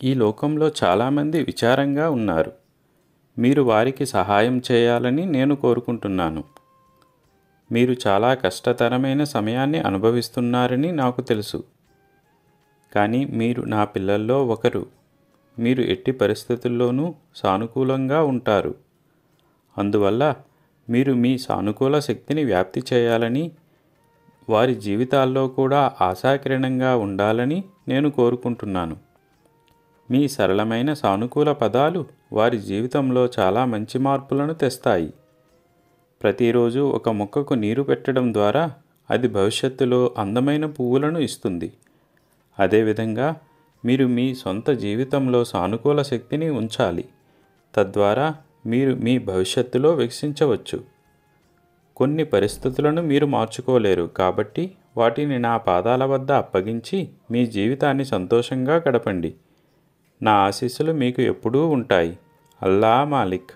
ఈ లోకంలో చాలామంది విచారంగా ఉన్నారు. మీరు వారికి సహాయం చేయాలని నేను కోరుకుంటున్నాను. మీరు చాలా కష్టతరమైన సమయాన్ని అనుభవిస్తున్నారని నాకు తెలుసు. కానీ మీరు నా పిల్లల్లో ఒకరు. మీరు ఎట్టి పరిస్థితుల్లోనూ సానుకూలంగా ఉంటారు. అందువల్ల మీరు మీ సానుకూల శక్తిని వ్యాప్తి చేయాలని, వారి జీవితాల్లో కూడా ఆశాకిరణంగా ఉండాలని నేను కోరుకుంటున్నాను. మీ సరళమైన సానుకూల పదాలు వారి జీవితంలో చాలా మంచి మార్పులను తెస్తాయి. ప్రతిరోజు ఒక మొక్కకు నీరు పెట్టడం ద్వారా అది భవిష్యత్తులో అందమైన పువ్వులను ఇస్తుంది. అదేవిధంగా మీరు మీ సొంత జీవితంలో సానుకూల శక్తిని ఉంచాలి. తద్వారా మీరు మీ భవిష్యత్తులో వికసించవచ్చు. కొన్ని పరిస్థితులను మీరు మార్చుకోలేరు, కాబట్టి వాటిని నా పాదాల వద్ద అప్పగించి మీ జీవితాన్ని సంతోషంగా గడపండి. నా ఆశీస్సులు మీకు ఎప్పుడూ ఉంటాయి. అల్లా మాలిక్.